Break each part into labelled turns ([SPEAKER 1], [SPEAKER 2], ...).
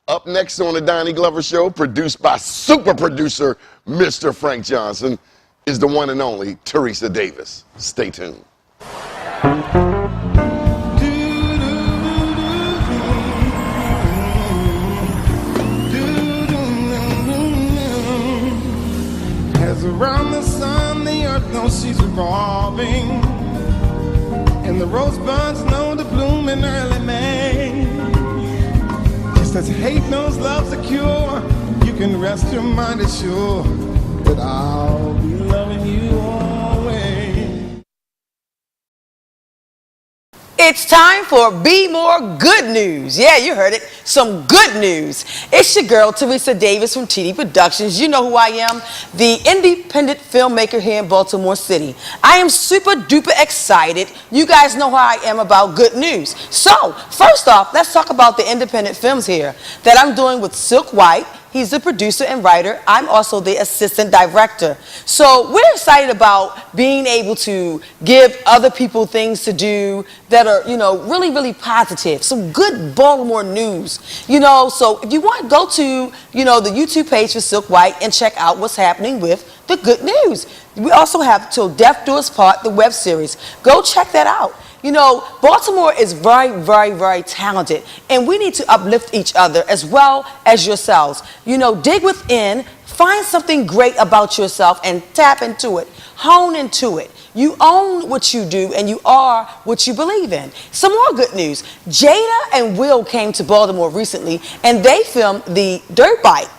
[SPEAKER 1] Up next on the Donnie Glover Show, produced by super producer Mr. Frank Johnson, is the one and only Teresa Davis. Stay tuned.
[SPEAKER 2] As around the sun, the earth knows she's revolving, and the rosebuds know to bloom in early May. Just as hate knows love's a cure, you can rest your mind assured that I'll be loving you always.
[SPEAKER 3] It's time for Be More Good News. Yeah, you heard it. Some good news. It's your girl, Teresa Davis from TD Productions. You know who I am, the independent filmmaker here in Baltimore City. I am super duper excited. You guys know how I am about good news. So, first off, let's talk about the independent films here that I'm doing with Silk White. He's the producer and writer. I'm also the assistant director. So we're excited about being able to give other people things to do that are, really, really positive. Some good Baltimore news. So if you want, go to, the YouTube page for Silk White and check out what's happening with the good news. We also have Till Death Do Us Part, the web series. Go check that out. Baltimore is very, very, very talented, and we need to uplift each other as well as yourselves. Dig within, find something great about yourself, and tap into it, hone into it. You own what you do, and you are what you believe in. Some more good news. Jada and Will came to Baltimore recently, and they filmed the dirt bike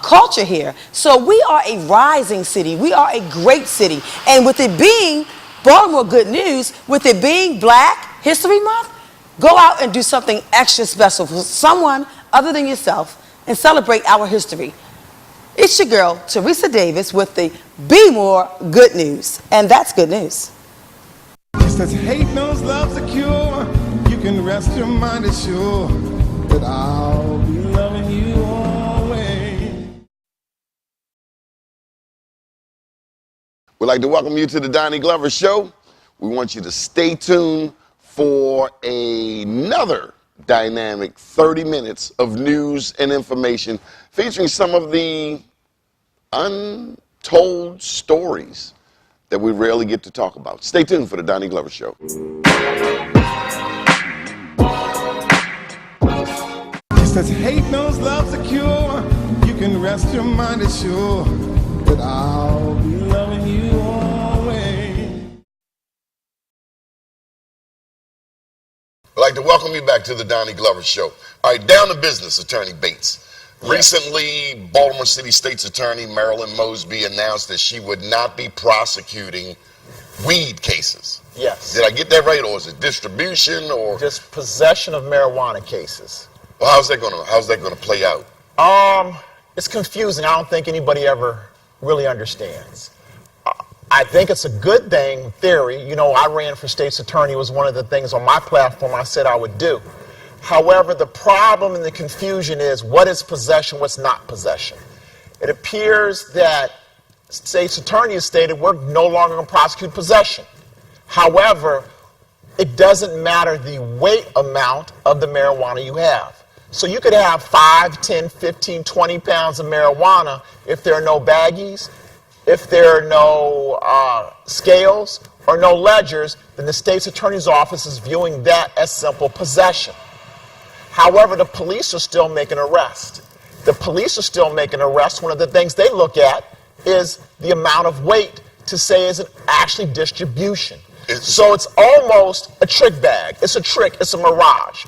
[SPEAKER 3] culture here. So we are a rising city. We are a great city, and with it being Baltimore good news, with it being Black History Month, go out and do something extra special for someone other than yourself and celebrate our history. It's your girl, Teresa Davis, with the Be More Good News. And that's good news.
[SPEAKER 2] Just as hate knows love's a cure, you can rest your mind assured that I'll be loving you always.
[SPEAKER 1] We'd like to welcome you to the Donnie Glover Show. We want you to stay tuned for another dynamic 30 minutes of news and information featuring some of the untold stories that we rarely get to talk about. Stay tuned for the Donnie Glover Show.
[SPEAKER 2] Just as hate knows love's a cure, you can rest your mind assured that I'll be loving you always.
[SPEAKER 1] I'd like to welcome you back to the Donnie Glover Show. All right, down to business, Attorney Bates. Yes. Recently, Baltimore City State's Attorney Marilyn Mosby announced that she would not be prosecuting weed cases.
[SPEAKER 4] Yes.
[SPEAKER 1] Did I get that right, or is it distribution, or
[SPEAKER 4] just possession of marijuana cases?
[SPEAKER 1] Well, how's that gonna play out?
[SPEAKER 4] It's confusing. I don't think anybody ever really understands. I think it's a good thing, in theory. I ran for state's attorney. It was one of the things on my platform I said I would do. However, the problem and the confusion is what is possession, what's not possession. It appears that state's attorney has stated we're no longer going to prosecute possession. However, it doesn't matter the weight amount of the marijuana you have. So you could have 5, 10, 15, 20 pounds of marijuana if there are no baggies, if there are no scales or no ledgers, then the state's attorney's office is viewing that as simple possession. However, the police are still making arrests. The police are still making arrests. One of the things they look at is the amount of weight to say is it actually distribution. So it's almost a trick bag. It's a trick. It's a mirage.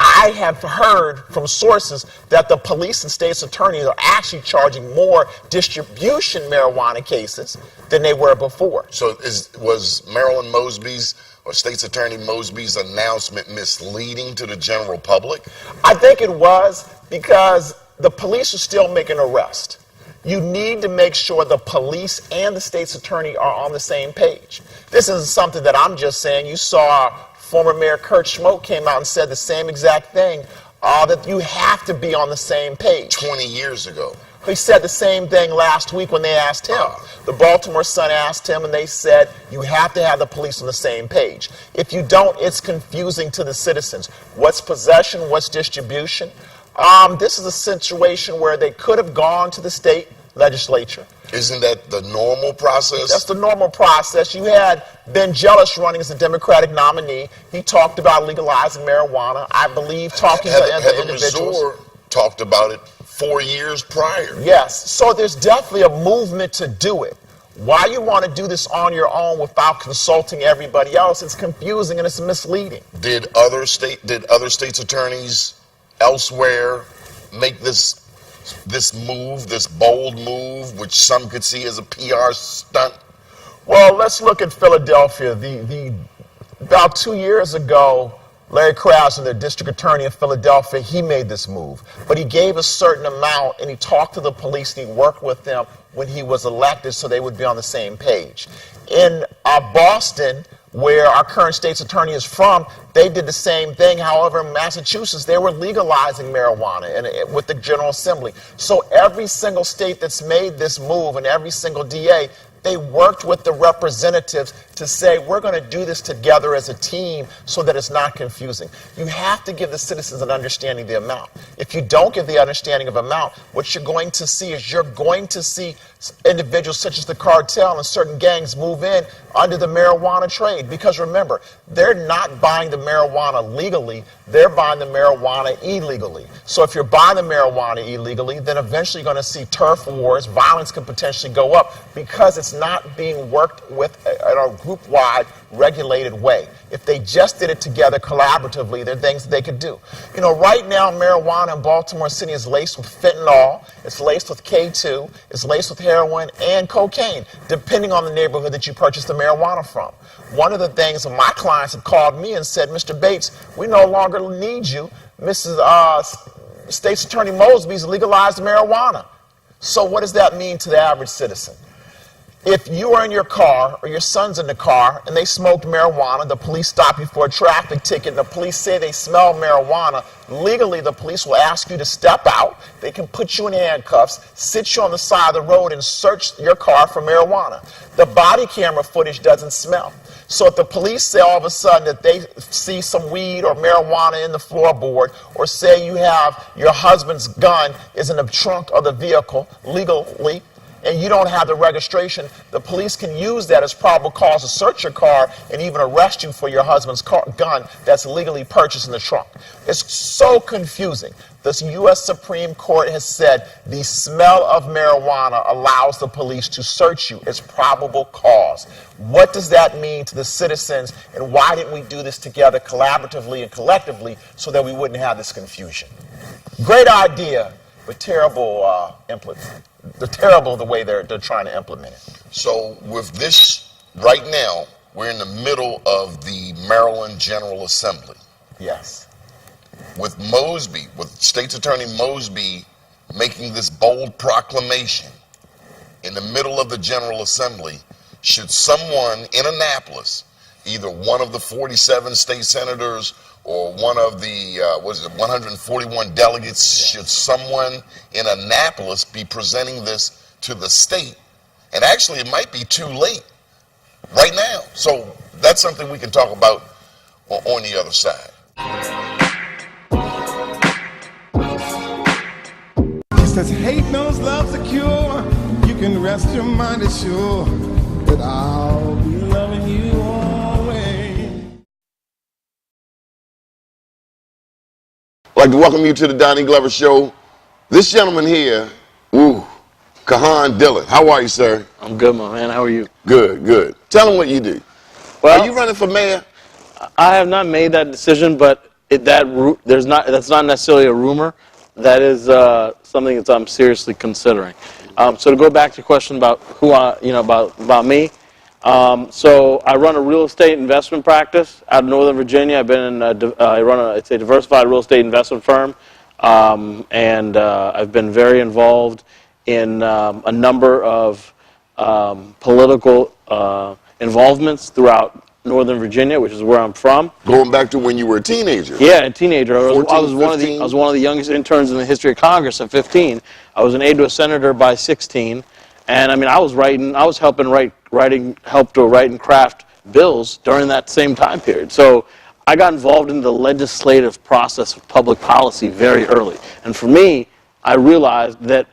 [SPEAKER 4] I have heard from sources that the police and state's attorneys are actually charging more distribution marijuana cases than they were before.
[SPEAKER 1] So was Marilyn Mosby's or State's Attorney Mosby's announcement misleading to the general public?
[SPEAKER 4] I think it was, because the police are still making arrests. You need to make sure the police and the state's attorney are on the same page. This isn't something that I'm just saying. You saw former Mayor Kurt Schmoke came out and said the same exact thing, that you have to be on the same page.
[SPEAKER 1] 20 years ago.
[SPEAKER 4] He said the same thing last week when they asked him. The Baltimore Sun asked him, and they said, you have to have the police on the same page. If you don't, it's confusing to the citizens. What's possession? What's distribution? This is a situation where they could have gone to the state legislature.
[SPEAKER 1] Isn't that the normal process?
[SPEAKER 4] That's the normal process. You had Ben Jealous running as a Democratic nominee. He talked about legalizing marijuana. I believe talking to other individuals.
[SPEAKER 1] Mazur talked about it 4 years prior.
[SPEAKER 4] Yes. So there's definitely a movement to do it. Why you want to do this on your own without consulting everybody else? It's confusing and it's misleading.
[SPEAKER 1] Did other states' attorneys elsewhere make this move, this bold move, which some could see as a PR stunt?
[SPEAKER 4] Well, let's look at Philadelphia. About 2 years ago, Larry Krasner, the district attorney in Philadelphia, he made this move. But he gave a certain amount, and he talked to the police, and he worked with them when he was elected so they would be on the same page. In Boston, where our current state's attorney is from, they did the same thing. However, in Massachusetts, they were legalizing marijuana with the General Assembly. So every single state that's made this move and every single DA, they worked with the representatives to say, we're going to do this together as a team so that it's not confusing. You have to give the citizens an understanding of the amount. If you don't give the understanding of amount, what you're going to see is you're going to see individuals such as the cartel and certain gangs move in under the marijuana trade. Because remember, they're not buying the marijuana legally, they're buying the marijuana illegally. So if you're buying the marijuana illegally, then eventually you're going to see turf wars, violence could potentially go up because it's not being worked with in a group-wide, regulated way. If they just did it together collaboratively, there are things that they could do. You know, right now, marijuana in Baltimore City is laced with fentanyl, it's laced with K2, it's laced with heroin and cocaine, depending on the neighborhood that you purchase the marijuana from. One of the things that my clients have called me and said, Mr. Bates, we no longer need you. State's Attorney Mosby's legalized marijuana. So what does that mean to the average citizen? If you are in your car or your son's in the car and they smoked marijuana, the police stop you for a traffic ticket, and the police say they smell marijuana, legally the police will ask you to step out. They can put you in handcuffs, sit you on the side of the road, and search your car for marijuana. The body camera footage doesn't smell. So if the police say all of a sudden that they see some weed or marijuana in the floorboard, or say you have your husband's gun is in the trunk of the vehicle legally, and you don't have the registration, the police can use that as probable cause to search your car and even arrest you for your husband's gun that's legally purchased in the trunk. It's so confusing. The U.S. Supreme Court has said the smell of marijuana allows the police to search you as probable cause. What does that mean to the citizens, and why didn't we do this together collaboratively and collectively so that we wouldn't have this confusion? Great idea, but terrible the way they're trying to implement it.
[SPEAKER 1] So with this, right now, we're in the middle of the Maryland General Assembly.
[SPEAKER 4] Yes.
[SPEAKER 1] With Mosby, with State's Attorney Mosby making this bold proclamation in the middle of the General Assembly, should someone in Annapolis, either one of the 47 state senators or one of the 141 delegates, should someone in Annapolis be presenting this to the state? And actually, it might be too late right now. So that's something we can talk about on the other side.
[SPEAKER 2] He says, hate knows love's a cure. You can rest your mind assured that I'll be loving you always.
[SPEAKER 1] I'd like to welcome you to the Donnie Glover Show. This gentleman here, Kahan Dillon. How are you, sir?
[SPEAKER 5] I'm good, my man. How are you?
[SPEAKER 1] Good, good. Tell him what you do.
[SPEAKER 5] Well,
[SPEAKER 1] are you running for mayor?
[SPEAKER 5] I have not made that decision, but that's not necessarily a rumor. That is something that I'm seriously considering. So to go back to your question about about me. So I run a real estate investment practice out of Northern Virginia. I've been I run a diversified real estate investment firm, and I've been very involved in a number of political involvements throughout Northern Virginia, which is where I'm from.
[SPEAKER 1] Going back to when you were a teenager.
[SPEAKER 5] Yeah, a teenager. I was
[SPEAKER 1] 14,
[SPEAKER 5] one of the youngest interns in the history of Congress at 15. I was an aide to a senator by 16, and I mean I was helping write and craft bills during that same time period. So I got involved in the legislative process of public policy very early. And for me, I realized that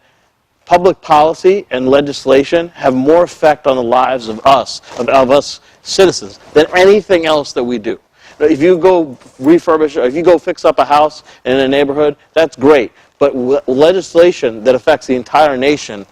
[SPEAKER 5] public policy and legislation have more effect on the lives of us citizens, than anything else that we do. If you go refurbish, if you go fix up a house in a neighborhood, that's great. But legislation that affects the entire nation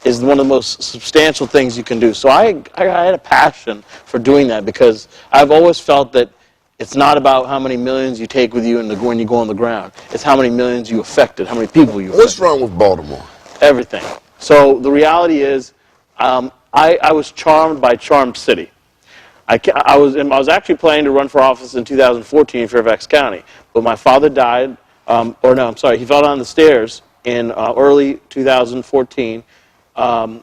[SPEAKER 5] is one of the most substantial things you can do. So I had a passion for doing that, because I've always felt that it's not about how many millions you take with you when you go on the ground. It's how many millions you affected, how many people you affected.
[SPEAKER 1] What's wrong with Baltimore?
[SPEAKER 5] Everything. So the reality is, I was charmed by Charmed City. I was actually planning to run for office in 2014 in Fairfax County, but my father died, he fell down the stairs in early 2014.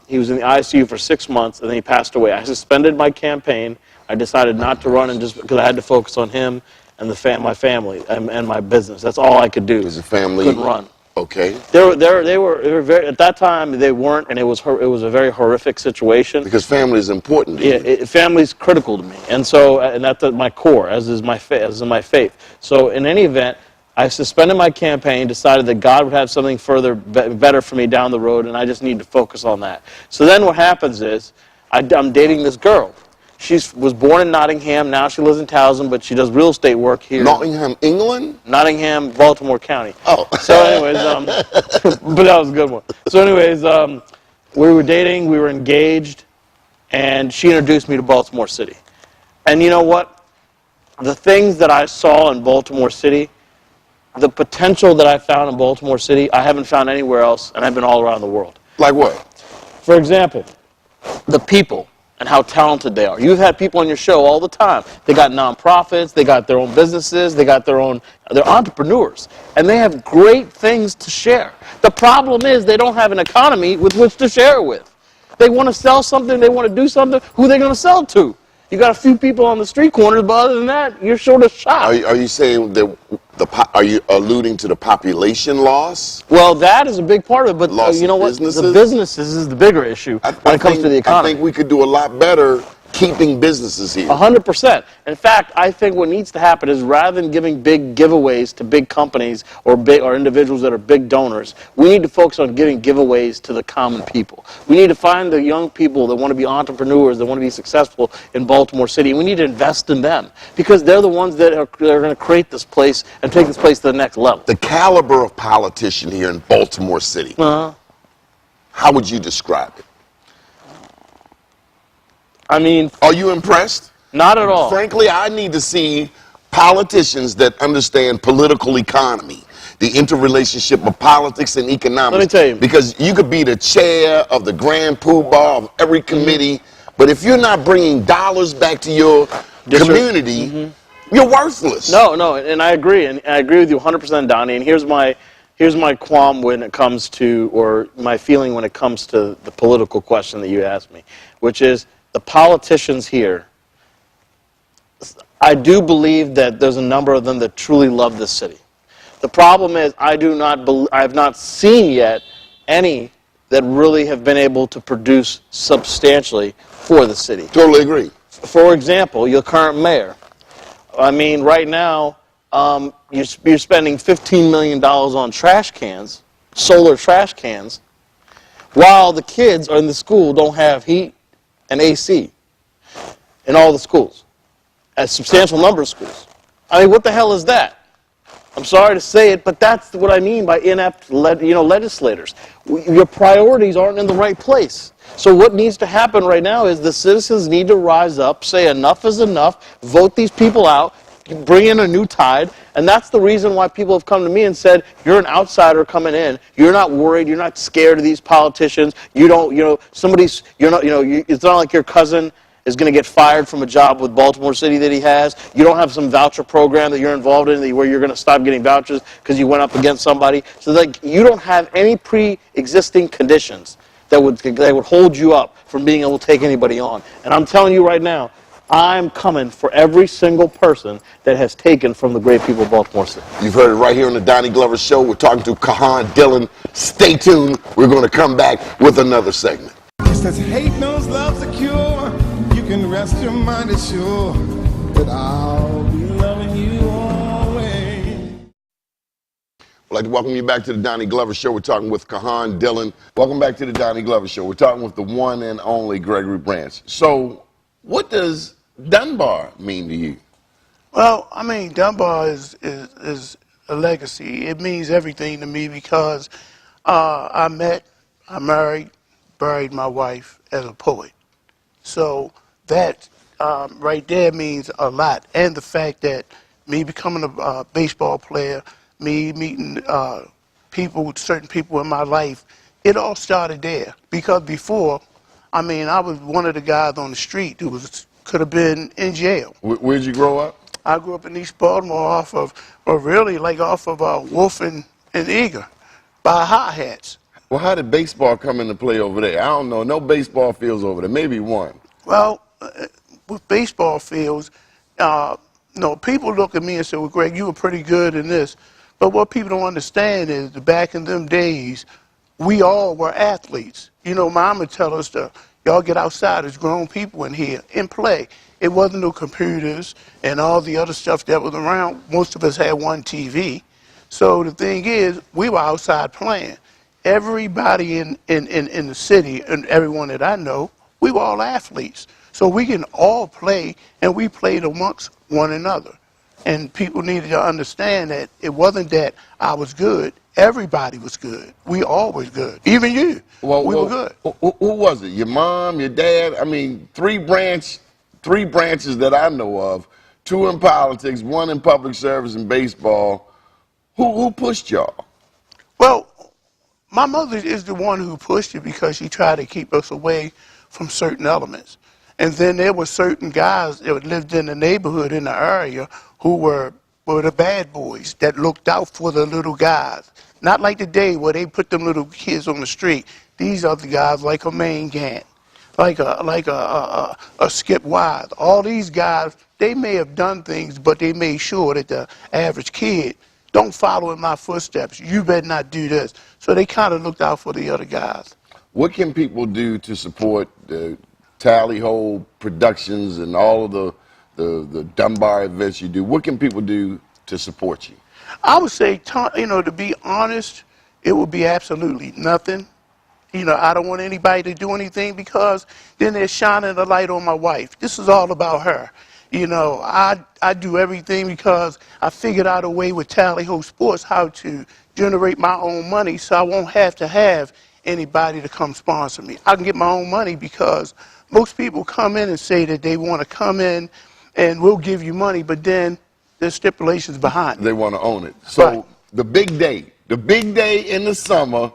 [SPEAKER 5] He was in the ICU for 6 months, and then he passed away. I suspended my campaign. I decided not to run, and just because I had to focus on him and my family and my business. That's all I could do.
[SPEAKER 1] Is the family?
[SPEAKER 5] Couldn't run.
[SPEAKER 1] Okay.
[SPEAKER 5] They were very, at that time they weren't, and it was a very horrific situation.
[SPEAKER 1] Because family is important to you.
[SPEAKER 5] Yeah, family's critical to me, and so that's at my core, as is my faith. So in any event, I suspended my campaign, decided that God would have something better for me down the road, and I just need to focus on that. So then what happens is, I'm dating this girl. She was born in Nottingham. Now she lives in Towson, but she does real estate work here.
[SPEAKER 1] Nottingham, England?
[SPEAKER 5] Nottingham, Baltimore County.
[SPEAKER 1] Oh.
[SPEAKER 5] So anyways, but that was a good one. So anyways, we were dating, we were engaged, and she introduced me to Baltimore City. And you know what? The things that I saw in Baltimore City, the potential that I found in Baltimore City, I haven't found anywhere else, and I've been all around the world.
[SPEAKER 1] Like what?
[SPEAKER 5] For example, the people and how talented they are. You've had people on your show all the time. They got nonprofits, they got their own businesses, they're entrepreneurs, and they have great things to share. The problem is they don't have an economy with which to share it with. They want to sell something, they want to do something, who are they going to sell to? You got a few people on the street corners, but other than that, you're short of shop.
[SPEAKER 1] Are you saying that are you alluding to the population loss?
[SPEAKER 5] Well, that is a big part of it, but you know what?
[SPEAKER 1] Businesses?
[SPEAKER 5] The businesses is the bigger issue when it comes to the economy.
[SPEAKER 1] I think we could do a lot better keeping businesses here.
[SPEAKER 5] 100%. In fact, I think what needs to happen is, rather than giving big giveaways to big companies or individuals that are big donors, we need to focus on giving giveaways to the common people. We need to find the young people that want to be entrepreneurs, that want to be successful in Baltimore City, and we need to invest in them, because they're the ones that are going to create this place and take this place to the next level.
[SPEAKER 1] The caliber of politician here in Baltimore City, how would you describe it?
[SPEAKER 5] I mean,
[SPEAKER 1] are you impressed?
[SPEAKER 5] Not at all.
[SPEAKER 1] Frankly, I need to see politicians that understand political economy, the interrelationship of politics and economics.
[SPEAKER 5] Let me tell you.
[SPEAKER 1] Because you could be the chair of the grand poobah of every committee, but if you're not bringing dollars back to your community, you're worthless.
[SPEAKER 5] No, and I agree, and I agree with you 100%, Donnie. And here's my qualm when it comes to, or my feeling when it comes to the political question that you asked me, which is, the politicians here, I do believe that there's a number of them that truly love this city. The problem is, I have not seen yet any that really have been able to produce substantially for the city.
[SPEAKER 1] Totally agree.
[SPEAKER 5] For example, your current mayor. I mean, right now, you're spending $15 million on trash cans, solar trash cans, while the kids in the school don't have heat and AC in all the schools, a substantial number of schools. I mean, what the hell is that? I'm sorry to say it, but that's what I mean by inept, legislators. Your priorities aren't in the right place. So what needs to happen right now is the citizens need to rise up, say enough is enough, vote these people out, bring in a new tide, and that's the reason why people have come to me and said, you're an outsider coming in, you're not worried, you're not scared of these politicians, it's not like your cousin is going to get fired from a job with Baltimore City that he has, you don't have some voucher program that you're involved in where you're going to stop getting vouchers because you went up against somebody, so you don't have any pre-existing conditions that would hold you up from being able to take anybody on. And I'm telling you right now, I'm coming for every single person that has taken from the great people of Baltimore City.
[SPEAKER 1] You've heard it right here on the Donnie Glover Show. We're talking to Kahan Dillon. Stay tuned. We're going to come back with another segment.
[SPEAKER 2] It says hate knows love's a cure. You can rest your mind assured that I'll be loving you
[SPEAKER 1] I'd like to welcome you back to the Donnie Glover Show. We're talking with Kahan Dillon. Welcome back to the Donnie Glover Show. We're talking with the one and only Gregory Branch. So, what does Dunbar mean to you?
[SPEAKER 6] Well, I mean, Dunbar is a legacy. It means everything to me because I married, buried my wife as a poet. So that right there means a lot. And the fact that me becoming a baseball player, me meeting certain people in my life, it all started there. Because before, I mean, I was one of the guys on the street who could have been in jail.
[SPEAKER 1] Where'd you grow up?
[SPEAKER 6] I grew up in East Baltimore off of Wolf and Eager by hi-hats.
[SPEAKER 1] Well, how did baseball come into play over there? I don't know. No baseball fields over there. Maybe one.
[SPEAKER 6] Well, with baseball fields, people look at me and say, well, Greg, you were pretty good in this. But what people don't understand is that back in them days, we all were athletes. You know, Mama tell us y'all get outside as grown people in here and play. It wasn't no computers and all the other stuff that was around. Most of us had one TV. So the thing is, we were outside playing. Everybody in the city and everyone that I know, we were all athletes. So we can all play, and we played amongst one another. And people needed to understand that it wasn't that I was good. Everybody was good. We all was good. Even you. We were good.
[SPEAKER 1] Who was it? Your mom, your dad? I mean, three branches that I know of, 2 in politics, 1 in public service and baseball. Who pushed y'all?
[SPEAKER 6] Well, my mother is the one who pushed it because she tried to keep us away from certain elements. And then there were certain guys that lived in the neighborhood in the area who were the bad boys that looked out for the little guys. Not like today where they put them little kids on the street. These are the guys like a Maine Gant, like a Skip Wise. All these guys, they may have done things, but they made sure that the average kid don't follow in my footsteps. You better not do this. So they kind of looked out for the other guys.
[SPEAKER 1] What can people do to support the Tally Ho Productions and all of the Dunbar events you do? What can people do to support you?
[SPEAKER 6] I would say, to be honest, it would be absolutely nothing. I don't want anybody to do anything because then they're shining the light on my wife. This is all about her. I do everything because I figured out a way with Tally Ho Sports how to generate my own money so I won't have to have anybody to come sponsor me. I can get my own money because most people come in and say that they want to come in and we'll give you money, but then there's stipulations behind it.
[SPEAKER 1] They want to own it. So
[SPEAKER 6] Right.
[SPEAKER 1] the big day in the summer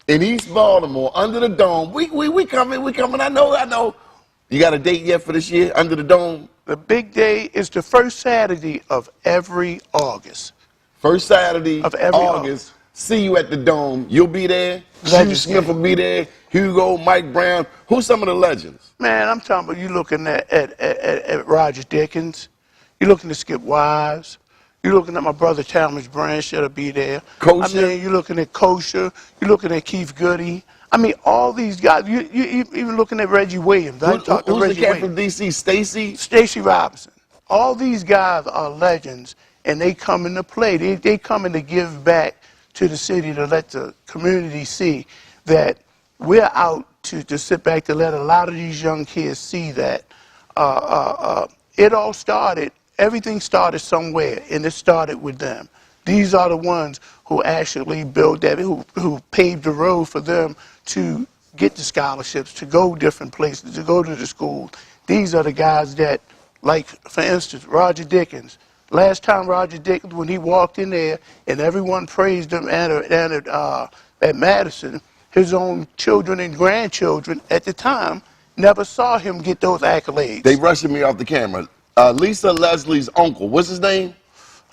[SPEAKER 1] in East Baltimore, under the dome, we coming. I know. You got a date yet for this year, under the dome?
[SPEAKER 6] The big day is the first Saturday of every August.
[SPEAKER 1] First Saturday
[SPEAKER 6] Of every
[SPEAKER 1] August. See you at the dome. You'll be there. Hugh
[SPEAKER 6] Legends
[SPEAKER 1] Smith
[SPEAKER 6] game.
[SPEAKER 1] will be there. Hugo, Mike Brown. Who's some of the legends?
[SPEAKER 6] Man, I'm talking about you looking at Roger Dickens. You're looking at Skip Wise. You're looking at my brother Talmadge Branch that'll be there.
[SPEAKER 1] Kosher.
[SPEAKER 6] I mean, you're looking at Kosher. You're looking at Keith Goody. I mean, all these guys. You even looking at Reggie Williams. I talked to
[SPEAKER 1] Who's the
[SPEAKER 6] Reggie
[SPEAKER 1] cat
[SPEAKER 6] Williams.
[SPEAKER 1] from D.C.? Stacy?
[SPEAKER 6] Stacey Robinson. All these guys are legends, and they come into play. They come in to give back to the city to let the community see that we're out to sit back to let a lot of these young kids see that it all started, everything started somewhere, and it started with them. These are the ones who actually built that, who paved the road for them to get the scholarships, to go different places, to go to the schools. These are the guys that, like, for instance, Roger Dickens. Last time Roger Dickens, when he walked in there and everyone praised him at Madison, his own children and grandchildren at the time never saw him get those accolades.
[SPEAKER 1] They rushing me off the camera. Lisa Leslie's uncle, what's his name?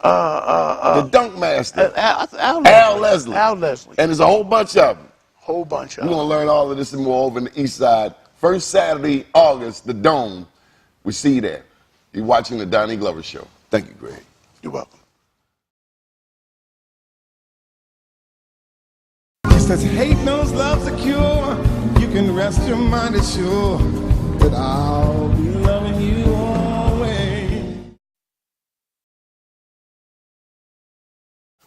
[SPEAKER 1] The dunk master. Al Leslie.
[SPEAKER 6] Al Leslie.
[SPEAKER 1] And there's a whole bunch of them.
[SPEAKER 6] Whole bunch of
[SPEAKER 1] We're
[SPEAKER 6] them.
[SPEAKER 1] going to learn all of this and more over in the east side. First Saturday, August, the Dome. We see you there. You're watching the Donnie Glover Show. Thank you, Greg.
[SPEAKER 6] You're welcome.
[SPEAKER 2] It says hate knows love's a cure. You can rest your mind assured that I'll be loving you always.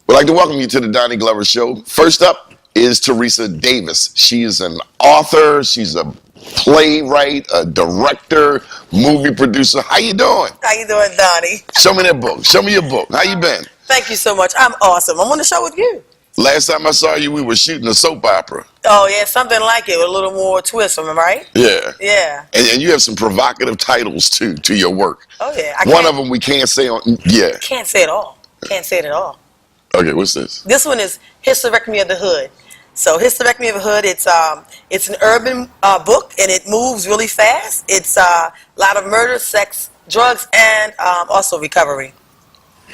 [SPEAKER 1] Well, I'd like to welcome you to the Donnie Glover Show. First up is Teresa Davis. She is an author. She's a playwright, a director, movie producer. How you doing?
[SPEAKER 3] How you doing, Donnie?
[SPEAKER 1] Show me that book. Show me your book. How you been?
[SPEAKER 3] Thank you so much. I'm awesome. I'm on the show with you.
[SPEAKER 1] Last time I saw you, we were shooting a soap opera.
[SPEAKER 3] Oh, yeah, something like it with a little more twist, am I right?
[SPEAKER 1] Yeah.
[SPEAKER 3] Yeah.
[SPEAKER 1] And you have some provocative titles, too, to your work.
[SPEAKER 3] Oh, yeah.
[SPEAKER 1] One of them we can't say on, yeah.
[SPEAKER 3] Can't say it all. Can't say it at all.
[SPEAKER 1] Okay, what's this?
[SPEAKER 3] This one is Hysterectomy of the Hood. So Hysterectomy of the Hood, it's an urban book, and it moves really fast. It's a lot of murder, sex, drugs, and also recovery.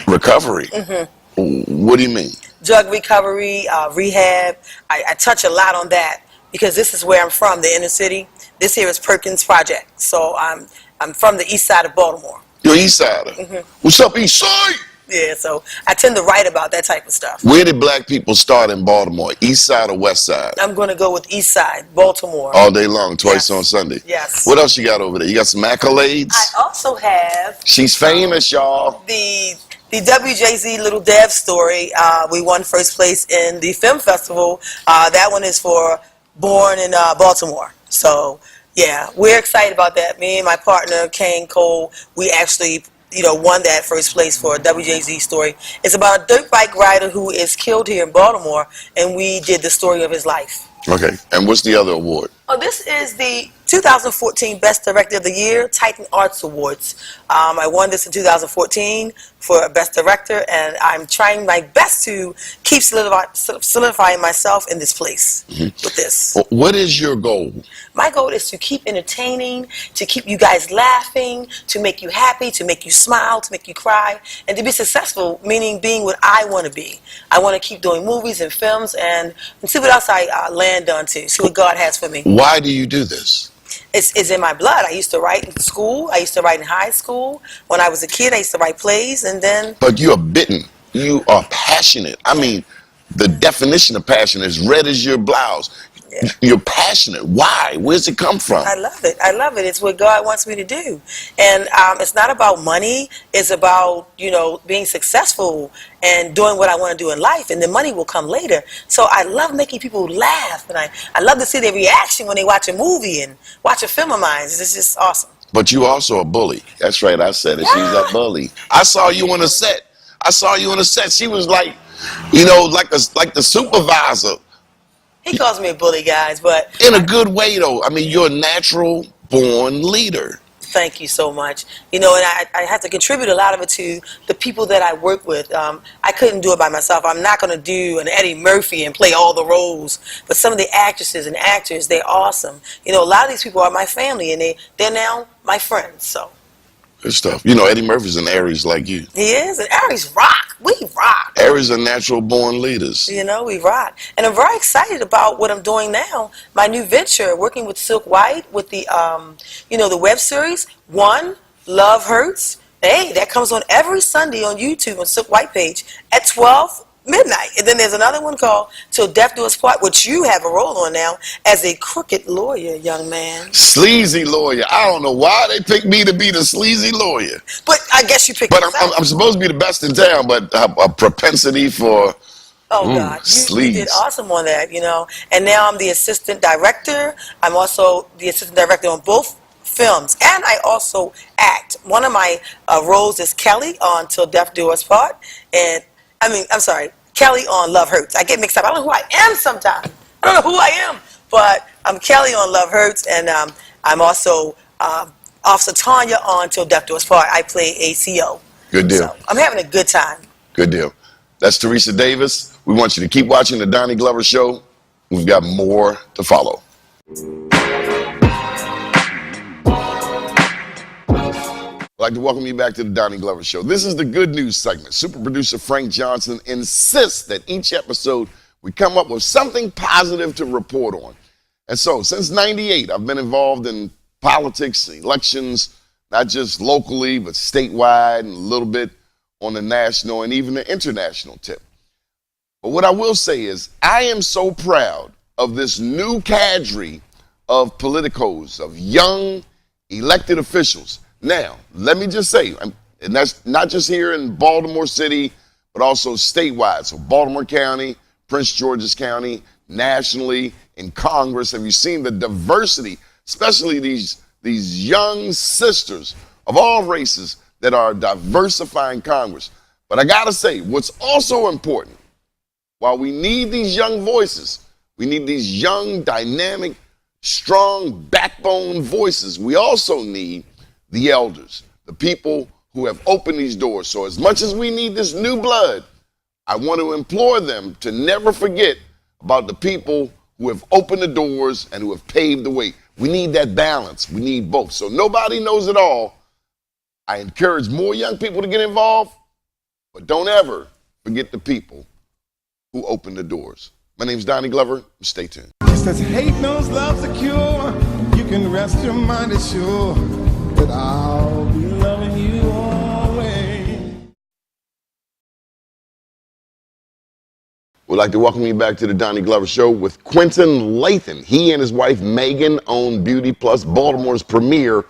[SPEAKER 1] Recovery? Mm-hmm. What do you mean?
[SPEAKER 3] Drug recovery, rehab. I touch a lot on that because this is where I'm from, the inner city. This here is Perkins Project. So I'm from the east side of Baltimore.
[SPEAKER 1] You're East Sider. Mm-hmm. What's up, East Side?
[SPEAKER 3] Yeah, so I tend to write about that type of stuff.
[SPEAKER 1] Where did black people start in Baltimore? East Side or West Side?
[SPEAKER 3] I'm going to go with east side, Baltimore.
[SPEAKER 1] All day long, twice
[SPEAKER 3] Yes.
[SPEAKER 1] on Sunday.
[SPEAKER 3] Yes.
[SPEAKER 1] What else you got over there? You got some accolades?
[SPEAKER 3] I also have
[SPEAKER 1] She's famous, y'all.
[SPEAKER 3] the WJZ Little Dev story. We won first place in the film festival. That one is for Born in Baltimore. So, yeah, we're excited about that. Me and my partner, Kane Cole, we actually won that first place for a WJZ story. It's about a dirt bike rider who is killed here in Baltimore, and we did the story of his life.
[SPEAKER 1] Okay, and what's the other award?
[SPEAKER 3] Oh, this is the 2014 Best Director of the Year, Titan Arts Awards. I won this in 2014 for Best Director, and I'm trying my best to keep solidifying myself in this place with this.
[SPEAKER 1] What is your goal?
[SPEAKER 3] My goal is to keep entertaining, to keep you guys laughing, to make you happy, to make you smile, to make you cry, and to be successful, meaning being what I want to be. I want to keep doing movies and films and see what else I land on to, see what God has for me.
[SPEAKER 1] Why do you do this?
[SPEAKER 3] It's in my blood. I used to write in school. I used to write in high school. When I was a kid, I used to write plays, and then...
[SPEAKER 1] But you're bitten. You are passionate. I mean, the definition of passion is red as your blouse. Yeah. You're passionate. Why? Where's it come from?
[SPEAKER 3] I love it. I love it. It's what God wants me to do. And it's not about money. It's about, being successful and doing what I want to do in life. And the money will come later. So I love making people laugh. And I love to see their reaction when they watch a movie and watch a film of mine. It's just awesome.
[SPEAKER 1] But you also a bully. That's right. I said it. She's a bully. I saw you on a set. She was like, like the supervisor.
[SPEAKER 3] He calls me a bully, guys, but...
[SPEAKER 1] In a good way, though. I mean, you're a natural-born leader.
[SPEAKER 3] Thank you so much. And I have to contribute a lot of it to the people that I work with. I couldn't do it by myself. I'm not going to do an Eddie Murphy and play all the roles. But some of the actresses and actors, they're awesome. A lot of these people are my family, and they're now my friends, so...
[SPEAKER 1] Good stuff. Eddie Murphy's an Aries like you.
[SPEAKER 3] He is, and Aries rock. We rock.
[SPEAKER 1] Aries are natural-born leaders.
[SPEAKER 3] We rock. And I'm very excited about what I'm doing now. My new venture, working with Silk White, with the, the web series, One, Love Hurts. Hey, that comes on every Sunday on YouTube on Silk White page at 12 midnight. And then there's another one called Till Death Do Us Part, which you have a role on now as a crooked lawyer, young man.
[SPEAKER 1] Sleazy lawyer. I don't know why they picked me to be the sleazy lawyer.
[SPEAKER 3] But I guess you picked
[SPEAKER 1] But I'm supposed to be the best in town, but a propensity for
[SPEAKER 3] God, you did awesome on that, And now I'm the assistant director. I'm also the assistant director on both films, and I also act. One of my roles is Kelly on Till Death Do Us Part, and I'm sorry, Kelly on Love Hurts. I get mixed up. I don't know who I am sometimes. I don't know who I am, but I'm Kelly on Love Hurts, and I'm also Officer Tanya on Till Death Do Us Part. I play ACO.
[SPEAKER 1] Good deal.
[SPEAKER 3] So I'm having a good time.
[SPEAKER 1] Good deal. That's Teresa Davis. We want you to keep watching the Donnie Glover Show. We've got more to follow. I'd like to welcome you back to the Donnie Glover Show. This is the good news segment. Super producer Frank Johnson insists that each episode we come up with something positive to report on. And so, since '98, I've been involved in politics, elections, not just locally, but statewide, and a little bit on the national and even the international tip. But what I will say is, I am so proud of this new cadre of politicos, of young elected officials. Now, let me just say, and that's not just here in Baltimore City, but also statewide. So Baltimore County, Prince George's County, nationally, in Congress. Have you seen the diversity, especially these young sisters of all races that are diversifying Congress? But I gotta say, what's also important, while we need these young voices, we need these young, dynamic, strong backbone voices, we also need the elders, the people who have opened these doors. So as much as we need this new blood, I want to implore them to never forget about the people who have opened the doors and who have paved the way. We need that balance. We need both. So nobody knows it all. I encourage more young people to get involved, but don't ever forget the people who opened the doors. My name's Donnie Glover. Stay tuned.
[SPEAKER 2] It says hate knows love's a cure. You can rest your mind assured that I'll be loving you always.
[SPEAKER 1] We'd like to welcome you back to the Donnie Glover Show with Quentin Lathan. He and his wife Megan own Beauty Plus, Baltimore's premier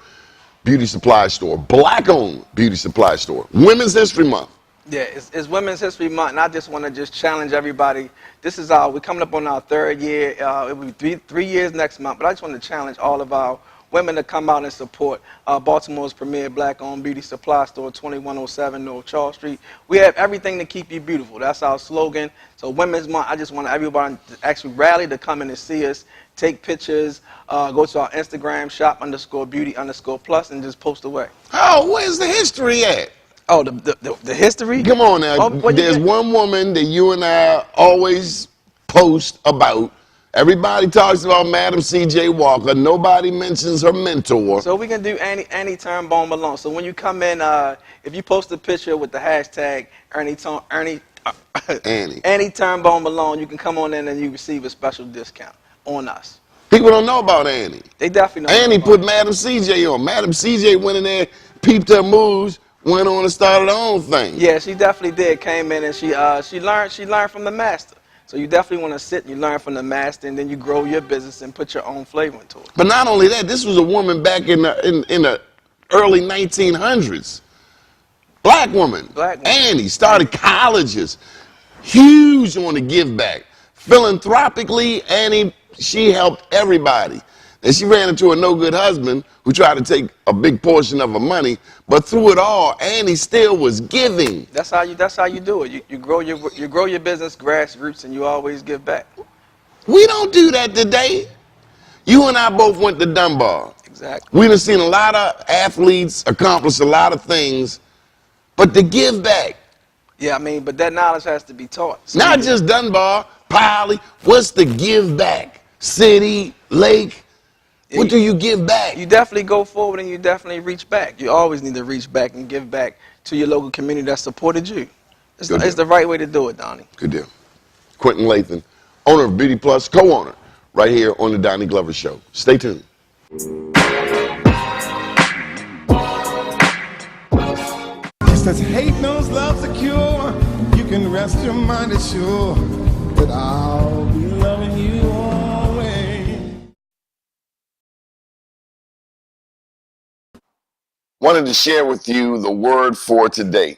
[SPEAKER 1] beauty supply store, black-owned beauty supply store. Women's History Month.
[SPEAKER 7] Yeah, it's Women's History Month, and I just want to challenge everybody. We're coming up on our third year. It will be 3 years next month, but I just want to challenge all of our women to come out and support Baltimore's premier black-owned beauty supply store, 2107 North Charles Street. We have everything to keep you beautiful. That's our slogan. So Women's Month, I just want everybody to actually rally to come in and see us, take pictures, go to our Instagram, shop_beauty_plus, and just post away.
[SPEAKER 1] Oh, where's the history at?
[SPEAKER 7] Oh, the history?
[SPEAKER 1] Come on now. There's one woman that you and I always post about. Everybody talks about Madam C.J. Walker. Nobody mentions her mentor.
[SPEAKER 7] So we can do Annie Turnbull Malone. So when you come in, if you post a picture with the hashtag Annie Turnbull Malone, you can come on in and you receive a special discount on us.
[SPEAKER 1] People don't know about Annie.
[SPEAKER 7] They definitely know.
[SPEAKER 1] Annie put Madam C.J. on. Madam C.J. went in there, peeped her moves, went on and started her own thing.
[SPEAKER 7] Yeah, she definitely did. Came in and she learned from the master. So you definitely want to sit and you learn from the master, and then you grow your business and put your own flavor into it.
[SPEAKER 1] But not only that, this was a woman back in the early 1900s. Black woman. Annie started colleges. Huge on the give back. Philanthropically, Annie, she helped everybody. And she ran into a no-good husband who tried to take a big portion of her money, but through it all, Annie still was giving.
[SPEAKER 7] That's how you do it. You grow your business grassroots, and you always give back.
[SPEAKER 1] We don't do that today. You and I both went to Dunbar.
[SPEAKER 7] Exactly.
[SPEAKER 1] We done seen a lot of athletes accomplish a lot of things, but to give back.
[SPEAKER 7] Yeah, I mean, but that knowledge has to be taught. So
[SPEAKER 1] Not just Dunbar, Piley. What's the give back? City, Lake. What do you give back?
[SPEAKER 7] You definitely go forward and you definitely reach back. You always need to reach back and give back to your local community that supported you. It's the right way to do it, Donnie.
[SPEAKER 1] Good deal. Quentin Lathan, owner of Beauty Plus, co-owner, right here on the Donnie Glover Show. Stay tuned.
[SPEAKER 2] It says hate knows love's a cure. You can rest your mind assured that I'll be loving you always.
[SPEAKER 1] Wanted to share with you the word for today.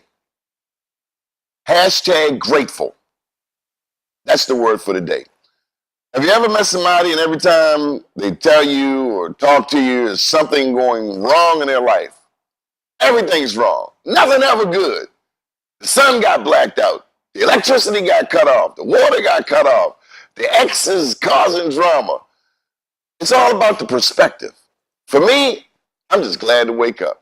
[SPEAKER 1] Hashtag grateful. That's the word for today. Have you ever met somebody and every time they tell you or talk to you, there's something going wrong in their life? Everything's wrong. Nothing ever good. The sun got blacked out. The electricity got cut off. The water got cut off. The ex is causing drama. It's all about the perspective. For me, I'm just glad to wake up.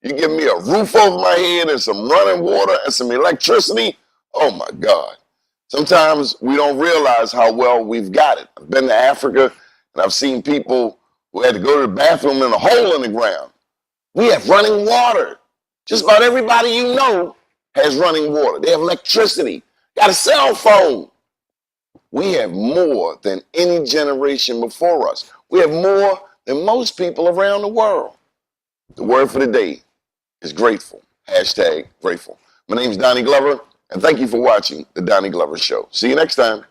[SPEAKER 1] You give me a roof over my head and some running water and some electricity, oh my God. Sometimes we don't realize how well we've got it. I've been to Africa and I've seen people who had to go to the bathroom in a hole in the ground. We have running water. Just about everybody you know has running water. They have electricity, got a cell phone. We have more than any generation before us. We have more than most people around the world. The word for the day is grateful. Hashtag grateful. My name is Donnie Glover, and thank you for watching The Donnie Glover Show. See you next time.